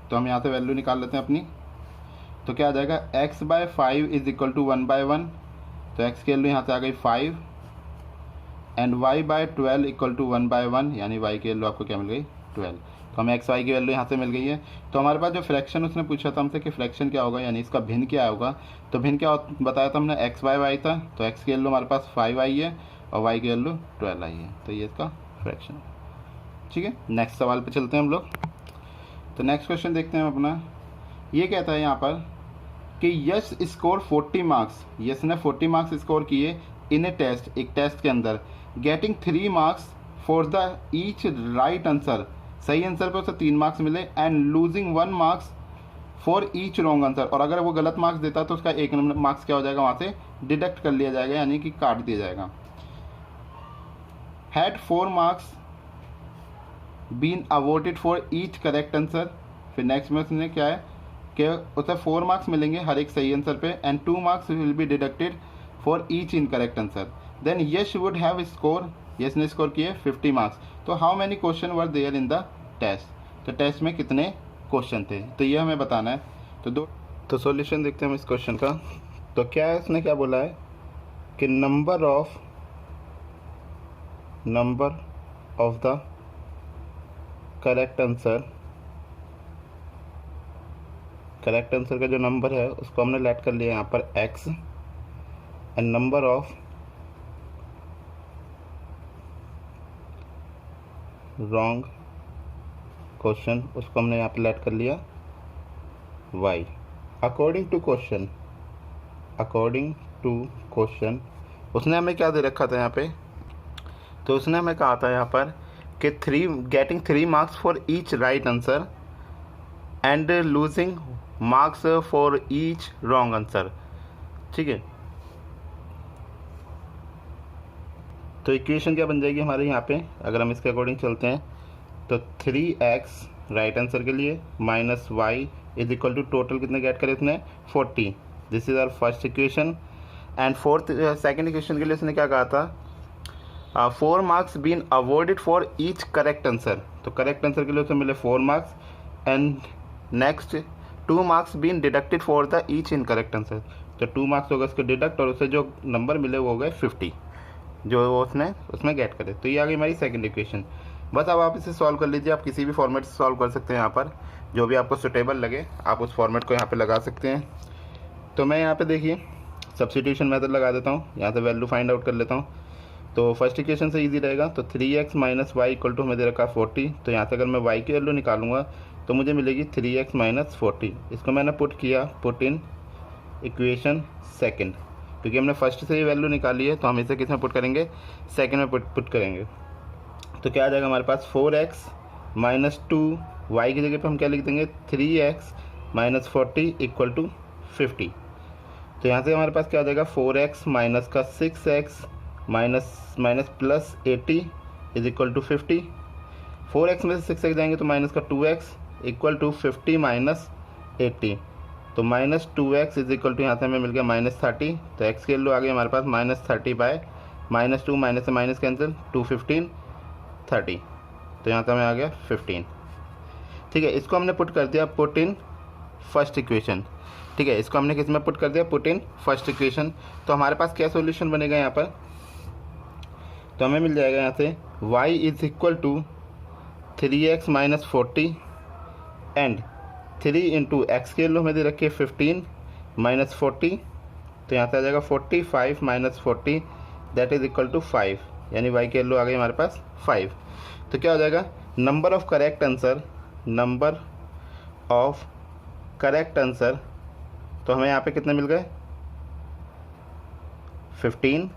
तो हम यहाँ से वैल्यू निकाल लेते हैं अपनी। तो क्या आ जाएगा x/5 इज इक्वल टू 1/1, तो x की वैल्यू यहाँ से आ गई 5 एंड y/12 इक्वल टू 1/1, यानी y की वैल्यू आपको क्या मिल गई 12। तो हमें x y की वैल्यू यहाँ से मिल गई है। तो हमारे पास जो फ्रैक्शन उसने पूछा था हमसे कि फ्रैक्शन क्या होगा, यानी इसका भिन्न क्या होगा, तो भिन्न क्या बताया था हमने, x/y था, तो x की वैल्यू हमारे पास 5 आई है और y की वैल्यू 12 आई है, तो ये इसका फ्रैक्शन है। ठीक है, नेक्स्ट सवाल पे चलते हैं हम लोग। तो नेक्स्ट क्वेश्चन देखते हैं हम अपना। ये कहता है यहाँ पर कि यश स्कोर 40 मार्क्स, यश ने 40 मार्क्स स्कोर किए इन ए टेस्ट, एक टेस्ट के अंदर, getting 3 marks for the each right answer, सही आंसर पे उसे 3 मार्क्स मिले, and losing 1 marks for each wrong answer, और अगर वो गलत मार्क्स देता तो उसका 1 मार्क्स क्या हो जाएगा, वहाँ से डिडक्ट कर लिया जाएगा, यानी कि काट दिया जाएगा। Had 4 marks been awarded for each correct answer, फिर नेक्स्ट में उसने क्या है कि उसे 4 मार्क्स मिलेंगे हर एक सही आंसर पे, and 2 marks will be deducted for each incorrect answer. Then Yash would have score, Yash ने स्कोर किए 50 मार्क्स। तो how many question were there in the test, तो टेस्ट में कितने क्वेश्चन थे, तो ये हमें बताना है। तो सॉल्यूशन देखते हैं हम इस क्वेश्चन का। तो क्या है, उसने क्या बोला है कि number of the correct answer का जो नंबर है उसको हमने लेट कर लिया यहाँ पर x, and number of wrong question उसको हमने यहाँ पे लेट कर लिया y। अकॉर्डिंग टू क्वेश्चन उसने हमें क्या दे रखा था यहाँ पे, तो उसने हमें कहा था यहाँ पर कि getting 3 marks for each right answer and losing marks for each wrong answer. ठीक है, तो इक्वेशन क्या बन जाएगी हमारे यहाँ पे, अगर हम इसके अकॉर्डिंग चलते हैं, तो 3x राइट आंसर के लिए minus y is equal to total कितने गेट करे उसने 40। This is our first equation. And second equation के लिए उसने क्या कहा था, 4 marks been awarded for each correct answer. तो करेक्ट आंसर के लिए उसे मिले 4 marks and next 2 marks been deducted for the each incorrect answer. तो 2 मार्क्स होगा उसके डिडक्ट और उसे जो नंबर मिले वो हो गए 50 जो वो उसने उसमें गेट करे। तो ये आ गई हमारी सेकंड इक्वेशन। बस अब आप इसे सॉल्व कर लीजिए। आप किसी भी फॉर्मेट से सॉल्व कर सकते हैं, यहाँ पर जो भी आपको सुटेबल लगे आप उस फॉर्मेट को यहाँ पे लगा सकते हैं। तो मैं यहाँ पे देखिए सब्स्टिट्यूशन मेथड लगा देता हूँ, यहाँ से वैल्यू फाइंड आउट कर लेता हूँ। तो फर्स्ट इक्वेशन से इजी रहेगा। तो 3x minus Y equal to हमें दे रखा 40। तो यहाँ से अगर मैं y की वैल्यू निकालूंगा तो मुझे मिलेगी 3x माइनस 40। इसको मैंने पुट किया, पुट इन इक्वेशन सेकंड, क्योंकि हमने फर्स्ट से ही वैल्यू निकाली है तो हम इसे किस में पुट करेंगे, सेकंड में पुट करेंगे। तो क्या आ जाएगा हमारे पास 4x माइनस 2, y की जगह पे हम क्या लिख देंगे 3x माइनस 40 इक्वल टू 50। तो यहाँ से हमारे पास क्या आ जाएगा 4x माइनस का 6x minus plus 80 is equal to 50। 4x में से 6x जाएंगे तो माइनस का 2x इक्वल टू 50 माइनस 80। तो minus 2x is equal to यहाँ से हमें मिल गया माइनस 30। तो x की वैल्यू आ गई हमारे पास माइनस 30 बाय माइनस 2, माइनस से माइनस कैंसिल, 2 15 30। तो यहाँ से हमें आ गया 15। ठीक है, इसको हमने पुट कर दिया, पुट इन फर्स्ट इक्वेशन। ठीक है, इसको हमने किस में पुट कर दिया, पुट इन फर्स्ट इक्वेशन। तो हमारे पास क्या सॉल्यूशन बनेगा यहाँ पर, तो हमें मिल जाएगा यहाँ से y is equal to 3x minus 40 and 3 into x की वैल्यू हमें दे रखी है 15 माइनस 40। तो यहाँ से आ जाएगा 45 minus 40 that is equal to 5, यानी y की वैल्यू आ गई हमारे पास 5। तो क्या हो जाएगा, number of correct answer, number of correct answer, तो हमें यहाँ पे कितने मिल गए 15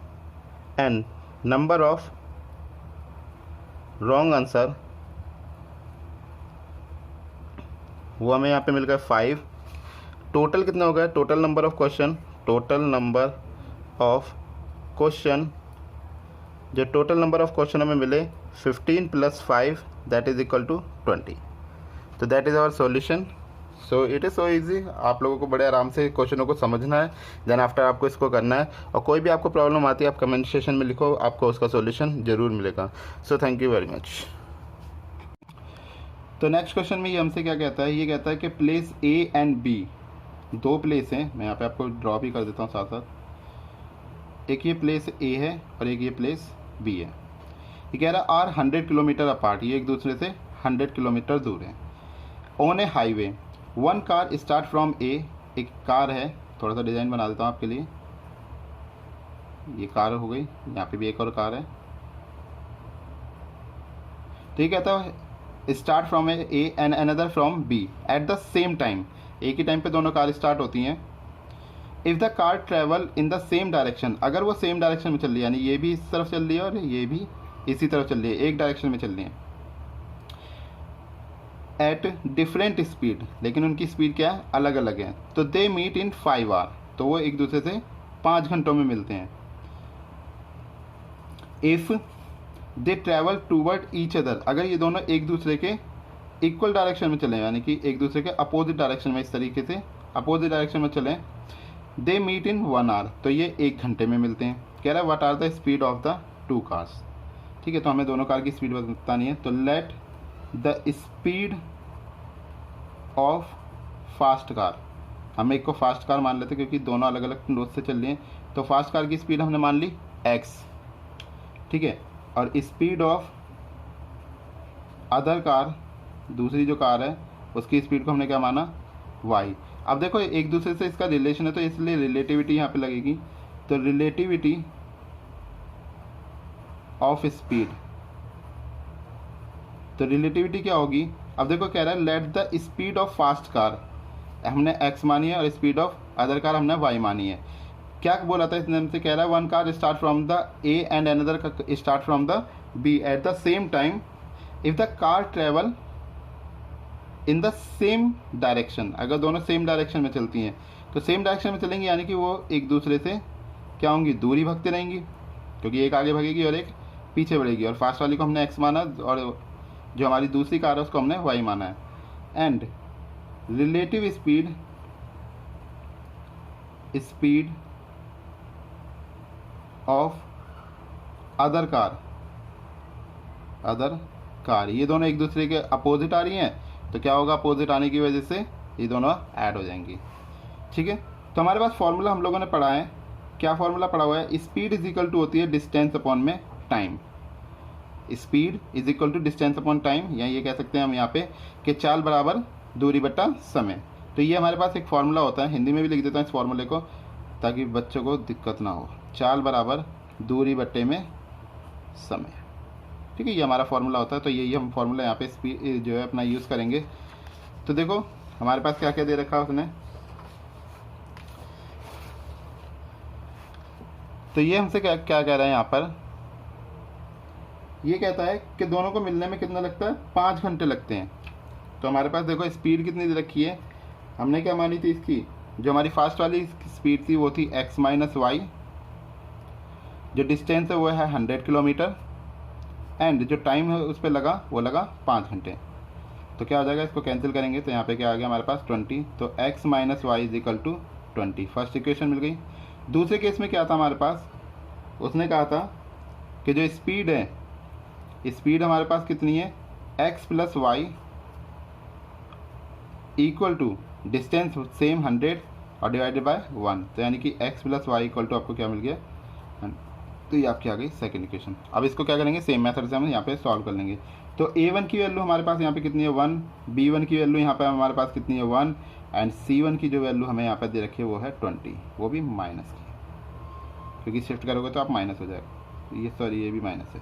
and number of wrong answer वो हमें यहाँ पे मिल गया 5। टोटल कितना हो गया, total number of question, total number of question, जो टोटल नंबर ऑफ क्वेश्चन हमें मिले 15 plus 5 that is equal to 20। तो that is our solution. So it is so easy. आप लोगों को बड़े आराम से क्वेश्चनों को समझना है, देन आफ्टर आपको इसको करना है। और कोई भी आपको प्रॉब्लम आती है आप कमेंट सेक्शन में लिखो, आपको उसका सॉल्यूशन ज़रूर मिलेगा। So thank you very much. तो नेक्स्ट क्वेश्चन में ये हमसे क्या कहता है, ये कहता है कि प्लेस ए एंड बी, दो प्लेस हैं, मैं यहाँ पे आपको ड्रॉ भी कर देता हूँ साथ साथ। एक ये प्लेस ए है और एक ये प्लेस बी है। ये कह रहा आर 100 किलोमीटर अपार्ट, ये एक दूसरे से 100 किलोमीटर दूर है। On a highway one car start from A, एक कार है, थोड़ा सा डिज़ाइन बना देता हूँ आपके लिए। ये कार हो गई, यहाँ पे भी एक और कार है। तो ये कहता है start from A and another from B at the same time, एक ही टाइम पे दोनों कार स्टार्ट होती हैं। If the car travel in the same direction, अगर वो सेम डायरेक्शन में चल रही है, यानी ये भी इस तरफ चल रही है और ये भी इसी तरफ चल रही है, एक डायरेक्शन में चल रही है, एट डिफरेंट स्पीड, लेकिन उनकी स्पीड क्या है, अलग अलग है। तो दे मीट इन 5 आवर, तो वो एक दूसरे से 5 घंटों में मिलते हैं। If they travel toward each other, अगर ये दोनों एक दूसरे के इक्वल डायरेक्शन में चलें, यानी कि एक दूसरे के अपोजिट डायरेक्शन में, इस तरीके से अपोजिट डायरेक्शन में चलें, दे मीट इन 1 आवर, तो ये 1 घंटे में मिलते हैं। कह रहा है व्हाट आर द स्पीड ऑफ द 2 कार्स। ठीक है, तो हमें दोनों कार की स्पीड बतानी है। तो लेट द स्पीड ऑफ फास्ट कार, हम एक को फास्ट कार मान लेते क्योंकि दोनों अलग अलग रोड से चल रही हैं। तो फास्ट कार की स्पीड हमने मान ली x, ठीक है, और स्पीड ऑफ अदर कार, दूसरी जो कार है उसकी स्पीड को हमने क्या माना y। अब देखो एक दूसरे से इसका रिलेशन है तो इसलिए रिलेटिविटी यहाँ पे लगेगी। तो रिलेटिविटी ऑफ स्पीड, तो रिलेटिविटी क्या होगी, अब देखो कह रहा है लेट द स्पीड ऑफ फास्ट कार, हमने x मानी है और स्पीड ऑफ अदर कार हमने y मानी है। क्या बोला था इसने हमसे, कह रहा है one car start from the A and another start from the B at the same time if the car travel in the same direction, अगर दोनों सेम डायरेक्शन में चलती हैं तो सेम डायरेक्शन में चलेंगी, यानी कि वो एक दूसरे से क्या होंगी, दूरी भगते रहेंगी, क्योंकि एक आगे भगेगी और एक पीछे बढ़ेगी। और फास्ट वाली को हमने x माना और जो हमारी दूसरी कार है उसको हमने y माना है। And relative speed of other car, ये दोनों एक दूसरे के अपोजिट आ रही हैं, तो क्या होगा, अपोजिट आने की वजह से ये दोनों ऐड हो जाएंगी। ठीक है, तो हमारे पास फॉर्मूला हम लोगों ने पढ़ा है, क्या फॉर्मूला पढ़ा हुआ है, स्पीड इज इक्वल टू होती है डिस्टेंस अपॉन में time. Speed is equal to distance upon time, या ये कह सकते हैं हम यहाँ पे कि चाल बराबर दूरी बट्टा समय। तो ये हमारे पास एक फार्मूला होता है, हिंदी में भी लिख देता हूँ इस फार्मूले को ताकि बच्चों को दिक्कत ना हो। चाल बराबर दूरी बट्टे में समय। ठीक है, ये हमारा फार्मूला होता है। तो यही हम फार्मूला यहाँ पे स्पीड जो है अपना यूज़ करेंगे। तो देखो हमारे पास क्या क्या दे रखा है उसने। तो ये हमसे क्या क्या कह रहा है यहाँ पर, ये कहता है कि दोनों को मिलने में कितना लगता है, 5 घंटे लगते हैं। तो हमारे पास देखो स्पीड कितनी दे रखी है, हमने क्या मानी थी इसकी, जो हमारी फास्ट वाली स्पीड थी वो थी x माइनस वाई, जो डिस्टेंस है वो है 100 किलोमीटर, एंड जो टाइम है उस पर लगा वो लगा 5 घंटे। तो क्या हो जाएगा, इसको कैंसिल करेंगे तो यहाँ पे क्या आ गया हमारे पास 20। तो x minus y is equal to 20, first equation मिल गई। दूसरे केस में क्या था हमारे पास, उसने कहा था कि जो स्पीड है, स्पीड हमारे पास कितनी है, x plus y equal to distance same 100 और डिवाइडेड बाय 1। तो यानी कि x plus y equal to आपको क्या मिल गया, तो ये आपकी आ गई सेकंड इक्वेशन। अब इसको क्या करेंगे, सेम मेथड से हम यहाँ पे सॉल्व कर लेंगे। तो a1 की वैल्यू हमारे पास यहाँ पे कितनी है 1, b1 की वैल्यू यहाँ पे हमारे पास कितनी है 1, एंड c1 की जो वैल्यू हमें यहाँ पे दे रखी है वो है 20, वो भी माइनस की, क्योंकि शिफ्ट करोगे तो आप माइनस हो जाएगा, ये सॉरी ये भी माइनस है।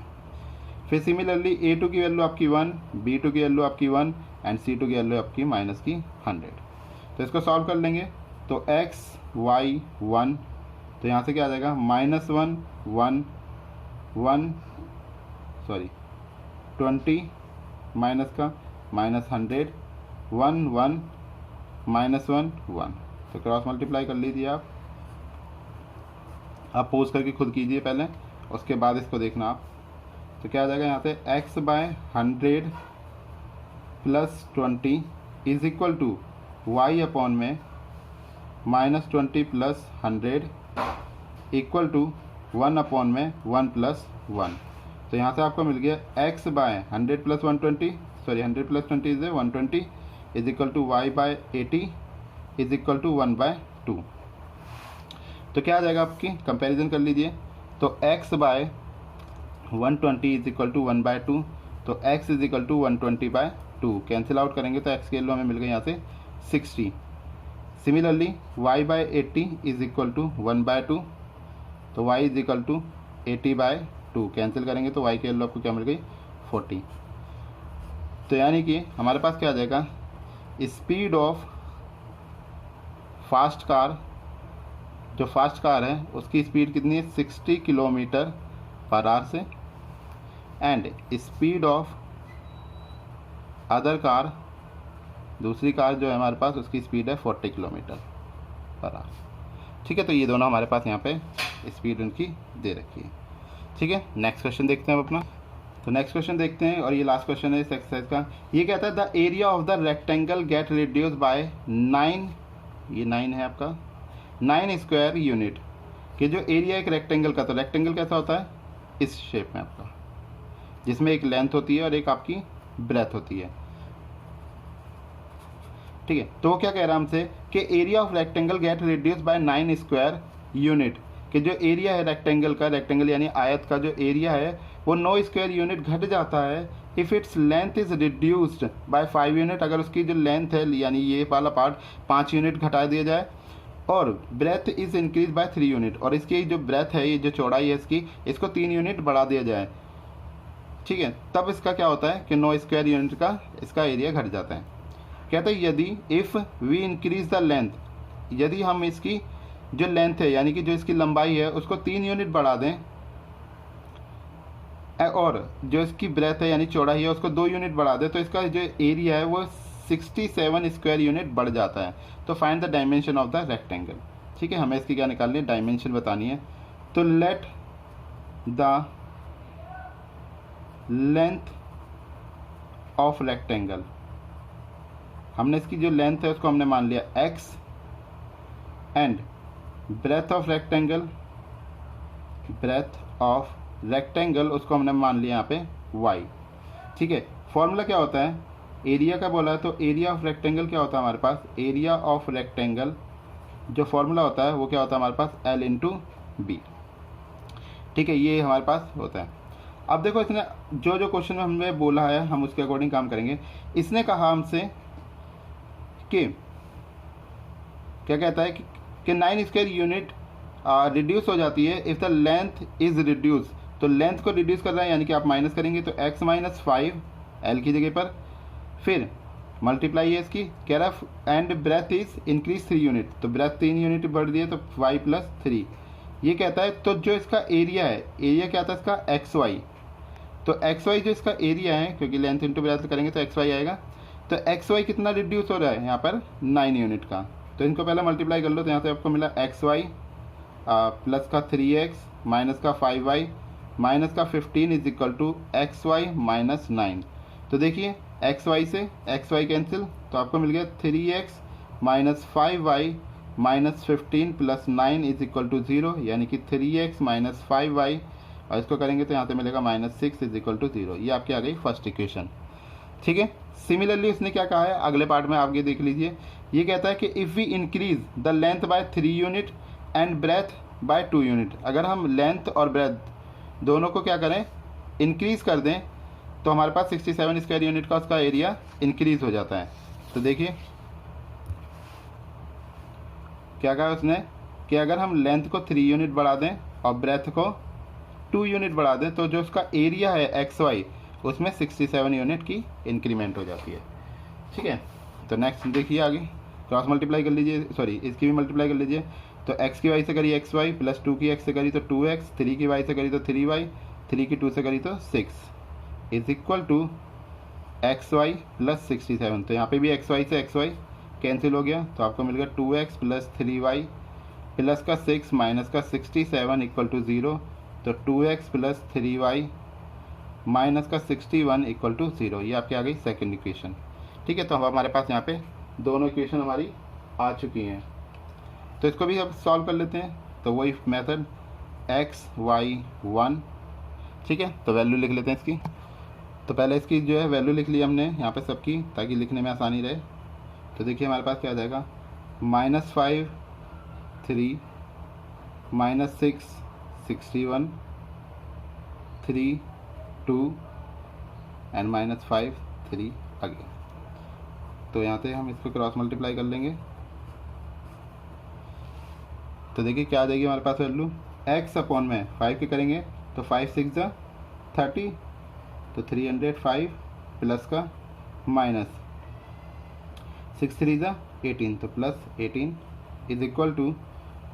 फिर सिमिलरली a2 की वैल्यू आपकी 1, b2 की वैल्यू आपकी 1, एंड c2 की वैल्यू आपकी माइनस की 100। तो इसको सॉल्व कर लेंगे। तो x y 1, तो यहाँ से क्या आ जाएगा, -1 1 1 सॉरी 20 माइनस का -100 1 1 -1 1। तो क्रॉस मल्टीप्लाई कर लीजिए आप पोज करके खुद कीजिए पहले, उसके बाद इसको देखना आप। तो क्या आ जाएगा यहाँ से, x by 100 plus 20 is equal to y upon में -20 प्लस 100 इक्वल टू 1 अपॉन में 1 प्लस 1। तो यहाँ से आपको मिल गया x by 100 plus 120 sorry 100 plus 20 is 120 is equal to y by 80 is equal to 1 by 2। तो क्या आ जाएगा आपकी, कंपैरिजन कर लीजिए। तो x by 120 is equal to 1 by 2, तो x is equal to 120 by 2, cancel out करेंगे तो x की वैल्यू हमें मिल गई यहाँ से 60। Similarly y by 80 is equal to 1 by 2, तो y is equal to 80 by 2, cancel करेंगे तो y की वैल्यू आपको क्या मिल गई 40। तो यानी कि हमारे पास क्या आ जाएगा, स्पीड ऑफ फास्ट कार, जो फास्ट कार है उसकी स्पीड कितनी है 60 किलोमीटर पर आवर से, and speed of other car, दूसरी कार जो है हमारे पास उसकी स्पीड है 40 किलोमीटर पर आवर। ठीक है, तो ये दोनों हमारे पास यहाँ पे स्पीड उनकी दे रखी है। ठीक है, नेक्स्ट क्वेश्चन देखते हैं हम अपना। तो नेक्स्ट क्वेश्चन देखते हैं, और ये लास्ट क्वेश्चन है इस एक्सरसाइज का। ये कहता है the area of the rectangle get reduce by 9, ये 9 है आपका 9 स्क्वायर यूनिट, कि जो एरिया एक रेक्टेंगल का, तो रेक्टेंगल कैसा होता है इस शेप में आपका, जिसमें एक लेंथ होती है और एक आपकी ब्रेथ होती है। ठीक है, तो वो क्या कह रहा है हमसे कि area of rectangle get reduce by 9 square unit, कि जो एरिया है रेक्टेंगल का, रेक्टेंगल यानी आयत का जो एरिया है वो 9 स्क्वायर यूनिट घट जाता है if its length is reduced by 5 unit, अगर उसकी जो लेंथ है यानी ये वाला पार्ट 5 यूनिट घटा दिया जाए, और breadth is increase by 3 unit, और इसकी जो ब्रेथ है, ये जो चौड़ाई है इसकी, इसको 3 यूनिट बढ़ा दिया जाए। ठीक है, तब इसका क्या होता है कि 9 स्क्वायर यूनिट का इसका एरिया घट जाता है। कहते हैं यदि if we increase the length, यदि हम इसकी जो लेंथ है यानी कि जो इसकी लंबाई है उसको 3 यूनिट बढ़ा दें, और जो इसकी ब्रेथ है यानी चौड़ाई है उसको 2 यूनिट बढ़ा दें, तो इसका जो एरिया है वो 67 स्क्वायर यूनिट बढ़ जाता है। तो find the dimension of the rectangle. ठीक है, हमें इसकी क्या निकालनी है, डायमेंशन बतानी है। तो let the length of rectangle हमने इसकी जो लेंथ है उसको हमने मान लिया x and breadth of rectangle उसको हमने मान लिया यहाँ पे y। ठीक है, फॉर्मूला क्या होता है, एरिया का बोला है तो एरिया ऑफ रेक्टेंगल क्या होता है हमारे पास, एरिया ऑफ रेक्टेंगल जो फॉर्मूला होता है वो क्या होता है हमारे पास, L इंटू बी। ठीक है, ये हमारे पास होता है। अब देखो इसने जो जो क्वेश्चन में हमने बोला है हम उसके अकॉर्डिंग काम करेंगे। इसने कहा हमसे कि क्या कहता है कि 9 स्क्वायर यूनिट रिड्यूस हो जाती है if the length is reduce. तो लेंथ को रिड्यूस कर रहा है यानी कि आप माइनस करेंगे तो x माइनस 5 L की जगह पर, फिर मल्टीप्लाई है इसकी, कह रहा and breadth is increase 3 unit, तो ब्रेथ 3 यूनिट बढ़ दिए तो 5 प्लस 3 ये कहता है। तो जो इसका एरिया है, एरिया क्या था इसका XY, तो XY जो इसका एरिया है, क्योंकि लेंथ इंटू ब्रेथ करेंगे तो XY आएगा, तो XY कितना रिड्यूस हो रहा है यहाँ पर 9 यूनिट का। तो इनको पहले मल्टीप्लाई कर लो तो यहाँ से आपको मिला XY प्लस का 3x माइनस का 5y माइनस का 15 is equal to XY minus 9। तो देखिए XY से XY कैंसिल तो आपको मिल गया 3x minus 5y minus 15 plus 9 is equal to 0, यानी कि 3x माइनस 5y और इसको करेंगे तो यहाँ से मिलेगा माइनस 6 इज इक्वल टू 0। ये आपकी आ गई फर्स्ट इक्वेशन। ठीक है, सिमिलरली उसने क्या कहा है अगले पार्ट में, आप ये देख लीजिए। ये कहता है कि if we increase the length by 3 unit and breadth by 2 unit, अगर हम लेंथ और ब्रेथ दोनों को क्या करें, इंक्रीज कर दें, तो हमारे पास 67 स्क्वायर यूनिट का उसका एरिया इंक्रीज हो जाता है। तो देखिए क्या कहा उसने कि अगर हम लेंथ को 3 यूनिट बढ़ा दें और ब्रेथ को 2 यूनिट बढ़ा दें तो जो उसका एरिया है XY उसमें 67 यूनिट की इंक्रीमेंट हो जाती है। ठीक है, तो नेक्स्ट देखिए आगे, क्रॉस मल्टीप्लाई कर लीजिए, सॉरी इसकी भी मल्टीप्लाई कर लीजिए। तो x की y से करी XY प्लस 2 की x से करी तो 2x, 3 की y से करी तो 3y, 3 की 2 से करी तो 6 is equal to XY plus 67। तो यहाँ पे भी XY से XY कैंसिल हो गया तो आपको मिल गया 2x प्लस 3y प्लस का 6 माइनस का 67 इक्वल टू 0। तो 2x प्लस 3y माइनस का 61 इक्वल टू 0। ये आपकी आ गई सेकंड इक्वेशन। ठीक है, तो अब हमारे पास यहाँ पे दोनों इक्वेशन हमारी आ चुकी हैं। तो इसको भी अब सॉल्व कर लेते हैं। तो वही मेथड x y 1। ठीक है, तो वैल्यू लिख लेते हैं इसकी। तो पहले इसकी जो है वैल्यू लिख ली हमने यहाँ पे सबकी, ताकि लिखने में आसानी रहे। तो देखिए हमारे पास क्या आ जाएगा, -5 3 -6 61 3 2 एंड -5 3 अगेन। तो यहाँ से हम इसको क्रॉस मल्टीप्लाई कर लेंगे तो देखिए क्या आ जाएगी हमारे पास वैल्यू, x अपॉन में 5 के करेंगे तो 5 6 जा 30, तो 305 प्लस का माइनस 6 3 जा 18, तो plus 18 is equal to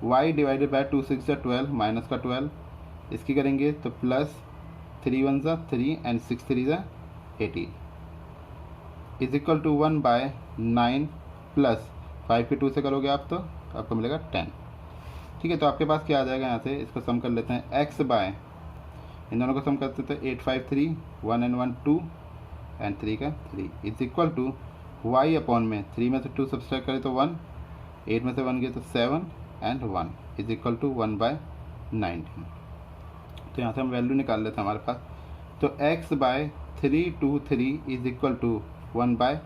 y divided by 2 6 जा 12 माइनस का 12, इसकी करेंगे तो प्लस 3 1 जा 3 एंड 6 3 जा 18 is equal to 1 by 9 plus 5 के 2 से करोगे आप तो आपको मिलेगा 10। ठीक है, तो आपके पास क्या आ जाएगा, यहाँ से इसको सम कर लेते हैं, x बाय इन दोनों को सम करते तो 8 5 3 1 एंड 1 2 एंड 3 का 3 is equal to y upon में 3 में से 2 सब्सट्रैक्ट करें तो 1, 8 में से 1 गए तो 7 and 1 is equal to 1 by 19। तो यहाँ से हम वैल्यू निकाल लेते हैं हमारे पास। तो x by 323 is equal to 1 by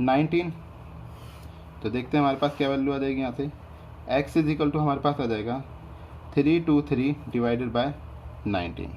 19। तो देखते हैं हमारे पास क्या वैल्यू आ जाएगी यहाँ से, x इज इक्वल टू हमारे पास आ जाएगा 323 डिवाइडेड बाय 19।